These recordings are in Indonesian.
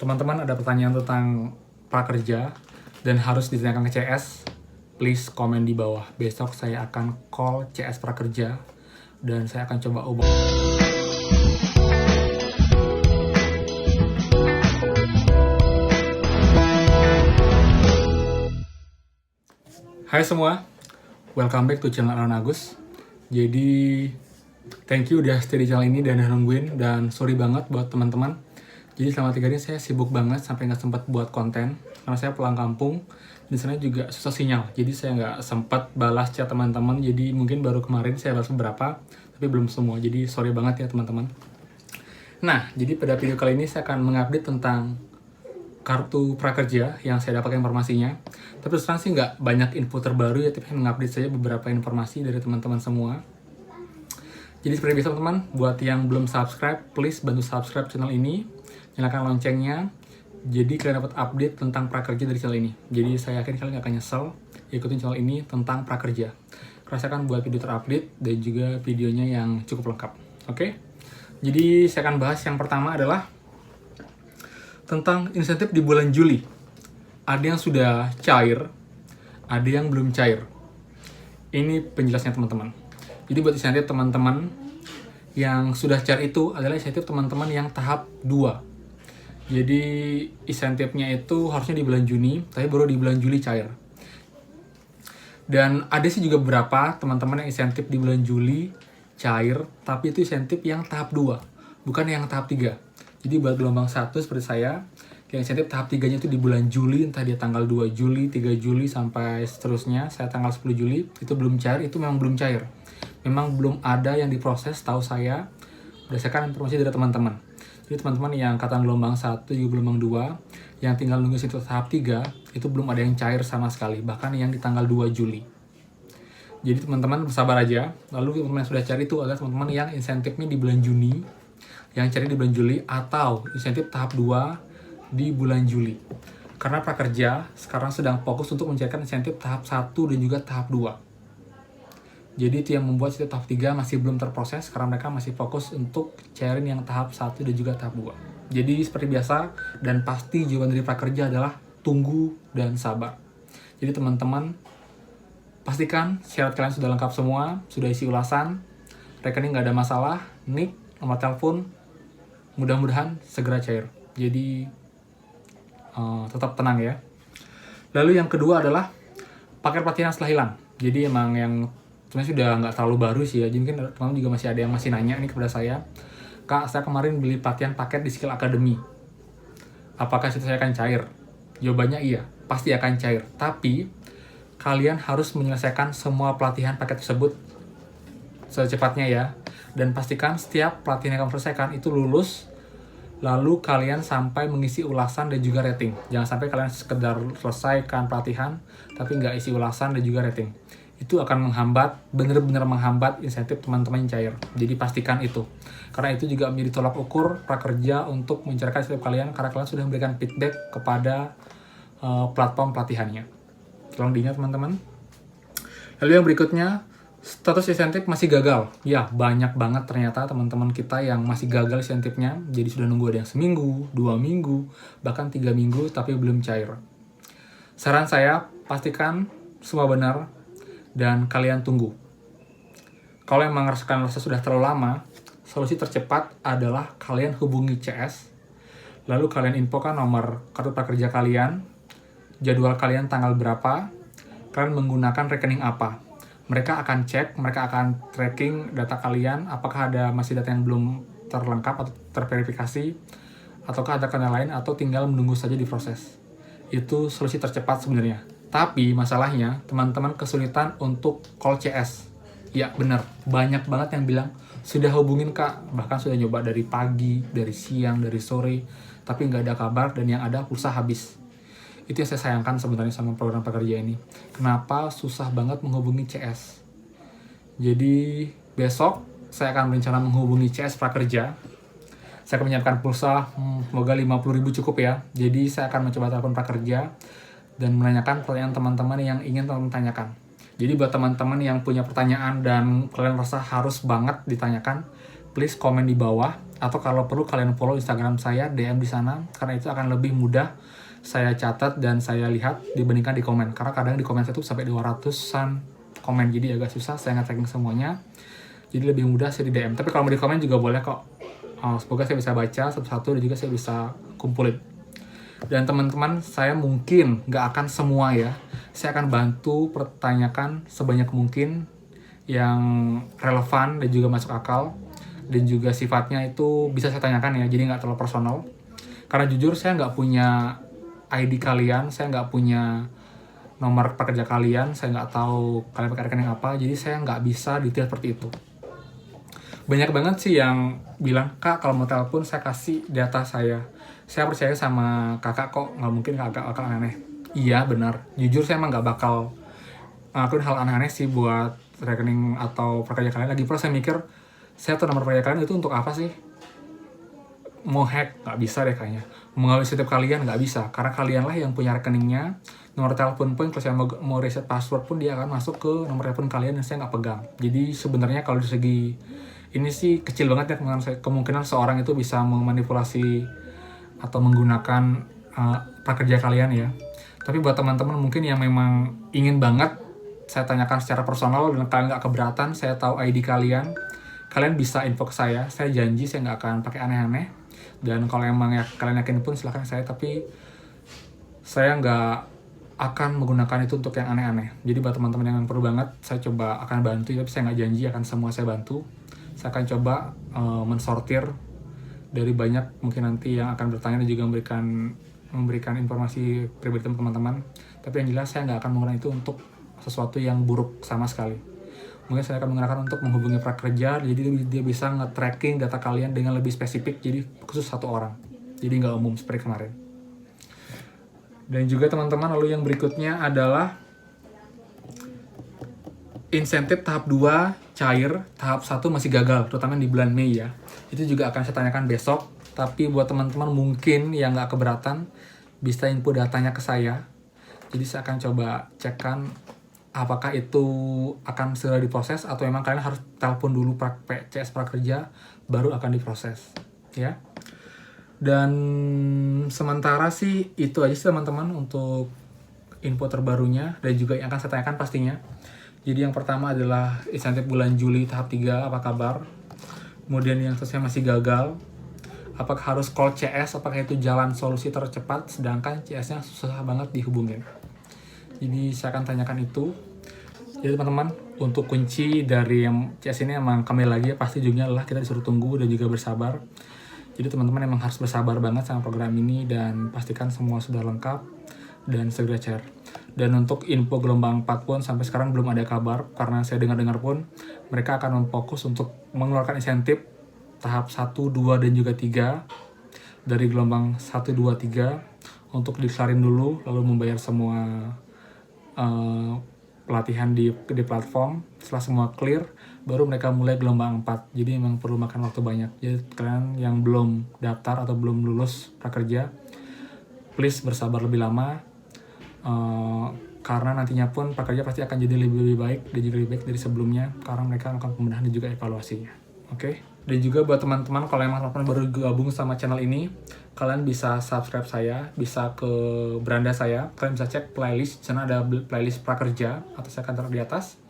teman-teman ada pertanyaan tentang prakerja dan harus ditanyakan ke CS, please komen di bawah. Besok saya akan call CS prakerja dan saya akan coba ubah. Hai semua, welcome back to channel Aaron Agus. Jadi, thank you udah stay di channel ini dan nungguin. Dan sorry banget buat teman-teman. Jadi selama 3 hari saya sibuk banget sampai nggak sempat buat konten. Karena saya pulang kampung, di sana juga susah sinyal. Jadi saya nggak sempat balas chat teman-teman. Jadi mungkin baru kemarin saya balas beberapa, tapi belum semua. Jadi sorry banget ya teman-teman. Nah, jadi pada video kali ini saya akan mengupdate tentang kartu prakerja yang saya dapatkan informasinya. Tapi terus terang sih nggak banyak info terbaru ya, tapi mengupdate saja beberapa informasi dari teman-teman semua. Jadi seperti biasa teman-teman, buat yang belum subscribe, please bantu subscribe channel ini, nyalakan loncengnya, jadi kalian dapat update tentang prakerja dari channel ini. Jadi saya yakin kalian nggak akan nyesel ikutin channel ini tentang prakerja. Karena saya akan buat video terupdate dan juga videonya yang cukup lengkap. Oke? Jadi saya akan bahas yang pertama adalah tentang insentif di bulan Juli. Ada yang sudah cair, ada yang belum cair. Ini penjelasnya teman-teman. Jadi buat insentif teman-teman yang sudah cair itu adalah insentif teman-teman yang tahap 2. Jadi insentifnya itu harusnya di bulan Juni, tapi baru di bulan Juli cair. Dan ada sih juga beberapa teman-teman yang insentif di bulan Juli cair, tapi itu insentif yang tahap 2, bukan yang tahap 3. Jadi buat gelombang 1 seperti saya, yang insentif tahap 3-nya itu di bulan Juli, entah dia tanggal 2 Juli, 3 Juli, sampai seterusnya, saya tanggal 10 Juli, itu belum cair, itu memang belum cair. Memang belum ada yang diproses, tahu saya, berdasarkan informasi dari teman-teman. Jadi teman-teman yang angkatan gelombang 1, juga gelombang 2, yang tinggal nunggu insentif tahap 3, itu belum ada yang cair sama sekali, bahkan yang di tanggal 2 Juli. Jadi teman-teman bersabar aja. Lalu teman-teman yang sudah cari itu adalah teman-teman yang insentifnya di bulan Juni, yang cari di bulan Juli, atau insentif tahap 2 di bulan Juli. Karena prakerja sekarang sedang fokus untuk mencairkan insentif tahap 1 dan juga tahap 2. Jadi itu yang membuat insentif tahap 3 masih belum terproses karena mereka masih fokus untuk cairin yang tahap 1 dan juga tahap 2. Jadi seperti biasa dan pasti jawaban dari prakerja adalah tunggu dan sabar. Jadi teman-teman pastikan syarat kalian sudah lengkap semua, sudah isi ulasan, rekening nggak ada masalah, NIK, nomor telepon, mudah-mudahan segera cair. Jadi tetap tenang ya. Lalu yang kedua adalah paket pelatihan setelah hilang. Jadi emang yang sebenarnya sudah nggak terlalu baru sih ya. Jadi mungkin teman-teman juga masih ada yang masih nanya ini kepada saya, Kak, saya kemarin beli pelatihan paket di Skill Academy. Apakah itu saya akan cair? Jawabannya iya, pasti akan cair. Tapi kalian harus menyelesaikan semua pelatihan paket tersebut secepatnya ya. Dan pastikan setiap pelatihan yang kamu selesaikan itu lulus, lalu kalian sampai mengisi ulasan dan juga rating. Jangan sampai kalian sekedar selesaikan pelatihan tapi nggak isi ulasan dan juga rating. Itu akan menghambat, benar-benar menghambat insentif teman-teman yang cair. Jadi pastikan itu. Karena itu juga menjadi tolak ukur prakerja untuk mencairkan insentif kalian, karena kalian sudah memberikan feedback kepada platform pelatihannya. Tolong diingat teman-teman. Lalu yang berikutnya, status insentif masih gagal. Ya, banyak banget ternyata teman-teman kita yang masih gagal insentifnya. Jadi sudah nunggu ada yang seminggu, 2 minggu, bahkan 3 minggu tapi belum cair. Saran saya, pastikan semua benar dan kalian tunggu. Kalau yang merasakan rasa sudah terlalu lama, solusi tercepat adalah kalian hubungi CS, lalu kalian infokan nomor kartu prakerja kalian, jadwal kalian tanggal berapa, kalian menggunakan rekening apa. Mereka akan cek, mereka akan tracking data kalian, apakah ada masih data yang belum terlengkap atau terverifikasi, ataukah ada kendala lain, atau tinggal menunggu saja diproses. Itu solusi tercepat sebenarnya. Tapi masalahnya, teman-teman kesulitan untuk call CS. Ya benar, banyak banget yang bilang, sudah hubungin Kak, bahkan sudah nyoba dari pagi, dari siang, dari sore, tapi nggak ada kabar dan yang ada pulsa habis. Itu yang saya sayangkan sebenarnya sama program prakerja ini. Kenapa susah banget menghubungi CS? Jadi besok saya akan berencana menghubungi CS prakerja. Saya akan menyiapkan pulsa, semoga 50.000 cukup ya. Jadi saya akan mencoba telepon prakerja dan menanyakan pertanyaan teman-teman yang ingin teman-teman tanyakan. Jadi buat teman-teman yang punya pertanyaan dan kalian rasa harus banget ditanyakan, please komen di bawah. atau kalau perlu kalian follow Instagram saya, DM di sana, karena itu akan lebih mudah saya catat dan saya lihat dibandingkan di komen. Karena kadang di komen saya tuh sampai 200-an komen, jadi agak susah saya nge-tracking semuanya. Jadi lebih mudah saya di DM. Tapi kalau mau di komen juga boleh kok. Semoga saya bisa baca satu-satu dan juga saya bisa kumpulin. Dan teman-teman, saya mungkin nggak akan semua ya. Saya akan bantu pertanyakan sebanyak mungkin yang relevan dan juga masuk akal. Dan juga sifatnya itu bisa saya tanyakan ya, jadi nggak terlalu personal. Karena jujur saya nggak punya ID kalian, saya nggak punya nomor pekerja kalian, saya nggak tahu kalian pakai rekening apa, jadi saya nggak bisa detail seperti itu. Banyak banget sih yang bilang, "Kak, kalau mau telepon saya kasih data saya." Saya percaya sama kakak kok, nggak mungkin kakak aneh. Iya benar, jujur saya emang nggak bakal ngelakuin hal aneh-aneh sih buat rekening atau pekerja kalian. Lagi pula saya mikir, saya tahu nomor pekerja kalian itu untuk apa sih? Mau hack? Nggak bisa deh kayaknya. Mau ngambil setiap kalian? Nggak bisa. Karena kalianlah yang punya rekeningnya. Nomor telepon pun, kalau saya mau reset password pun, dia akan masuk ke nomor telepon kalian yang saya nggak pegang. Jadi sebenarnya kalau dari segi ini sih kecil banget ya kemungkinan seorang itu bisa memanipulasi atau menggunakan prakerja kalian ya. Tapi buat teman-teman mungkin yang memang ingin banget saya tanyakan secara personal dan kalian nggak keberatan, saya tahu ID kalian, kalian bisa info ke saya janji saya nggak akan pakai aneh-aneh. Dan kalau emang ya kalian yakin pun silahkan saya, tapi saya nggak akan menggunakan itu untuk yang aneh-aneh. Jadi buat teman-teman yang perlu banget, saya coba akan bantu, tapi saya nggak janji akan semua saya bantu. Saya akan coba mensortir dari banyak mungkin nanti yang akan bertanya dan juga memberikan informasi pribadi teman-teman. Tapi yang jelas saya nggak akan menggunakan itu untuk sesuatu yang buruk sama sekali. Mungkin saya akan menggunakan untuk menghubungi prakerja, jadi dia bisa nge-tracking data kalian dengan lebih spesifik, jadi khusus satu orang. Jadi nggak umum seperti kemarin. Dan juga teman-teman, lalu yang berikutnya adalah insentif tahap 2 cair, tahap 1 masih gagal, terutama di bulan Mei ya. Itu juga akan saya tanyakan besok, tapi buat teman-teman mungkin yang nggak keberatan, bisa input datanya ke saya. Jadi saya akan coba cekkan apakah itu akan segera diproses atau memang kalian harus telepon dulu CS Prakerja baru akan diproses ya. Dan sementara sih itu aja sih teman-teman untuk info terbarunya dan juga yang akan saya tanyakan pastinya. Jadi yang pertama adalah insentif bulan Juli tahap 3, apa kabar? Kemudian yang selesai masih gagal, apakah harus call CS, apakah itu jalan solusi tercepat, sedangkan CS-nya susah banget dihubungin. Jadi saya akan tanyakan itu. Jadi teman-teman, untuk kunci dari yang CS ini emang kembali lagi ya, pasti juga adalah kita disuruh tunggu dan juga bersabar. Jadi teman-teman emang harus bersabar banget sama program ini dan pastikan semua sudah lengkap dan segera share. Dan untuk info gelombang 4 pun sampai sekarang belum ada kabar, karena saya dengar-dengar pun mereka akan memfokus untuk mengeluarkan insentif tahap 1, 2, dan juga 3 dari gelombang 1, 2, 3 untuk dikelarin dulu, lalu membayar semua pelatihan di platform. Setelah semua clear, baru mereka mulai gelombang 4. Jadi memang perlu makan waktu banyak. Jadi kalian yang belum daftar atau belum lulus prakerja, please bersabar lebih lama, karena nantinya pun prakerja pasti akan jadi lebih baik dan juga lebih baik dari sebelumnya, karena mereka akan pembenahan dan juga evaluasinya. Oke? Dan juga buat teman-teman, kalau emang teman-teman baru gabung sama channel ini, kalian bisa subscribe saya, bisa ke beranda saya, kalian bisa cek playlist, di sana ada playlist prakerja, atau saya akan taruh di atas.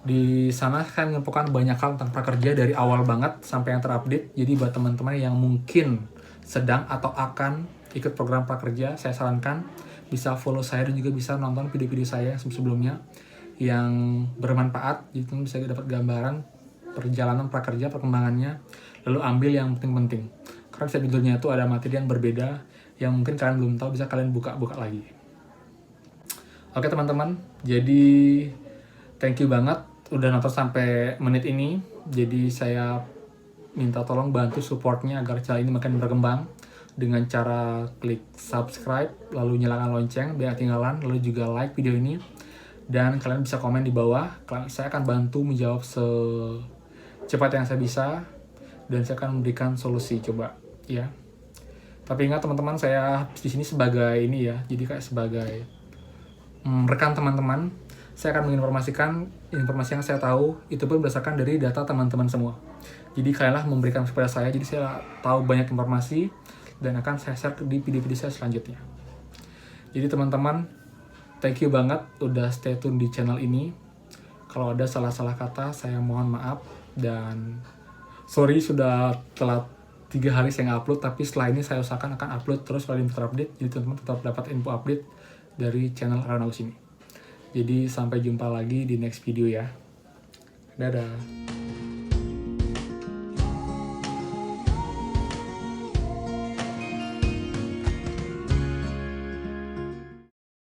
Di sana saya menginfokan banyak hal tentang prakerja dari awal banget sampai yang terupdate. Jadi buat teman-teman yang mungkin sedang atau akan ikut program prakerja, saya sarankan bisa follow saya dan juga bisa nonton video-video saya sebelumnya yang bermanfaat. Jadi teman bisa dapat gambaran perjalanan prakerja, perkembangannya, lalu ambil yang penting-penting. Karena setiap judulnya itu ada materi yang berbeda, yang mungkin kalian belum tahu, bisa kalian buka-buka lagi. Oke teman-teman, jadi thank you banget udah nonton sampai menit ini. Jadi saya minta tolong bantu supportnya agar channel ini makin berkembang dengan cara klik subscribe, lalu nyalakan lonceng biar ketinggalan, lalu juga like video ini. Dan kalian bisa komen di bawah, saya akan bantu menjawab secepat yang saya bisa, dan saya akan memberikan solusi coba ya. Tapi ingat teman-teman, saya di sini sebagai ini ya, jadi kayak sebagai rekan teman-teman. Saya akan menginformasikan informasi yang saya tahu, itu pun berdasarkan dari data teman-teman semua. Jadi kalianlah memberikan kepada saya, jadi saya tahu banyak informasi dan akan saya share di video-video saya selanjutnya. Jadi teman-teman, thank you banget udah stay tune di channel ini. Kalau ada salah-salah kata, saya mohon maaf. Dan sorry sudah telat 3 hari saya nggak upload, tapi setelah ini saya usahakan akan upload terus kalau info update. Jadi teman-teman tetap dapat info update dari channel Aranaus ini. Jadi sampai jumpa lagi di next video ya. Dadah.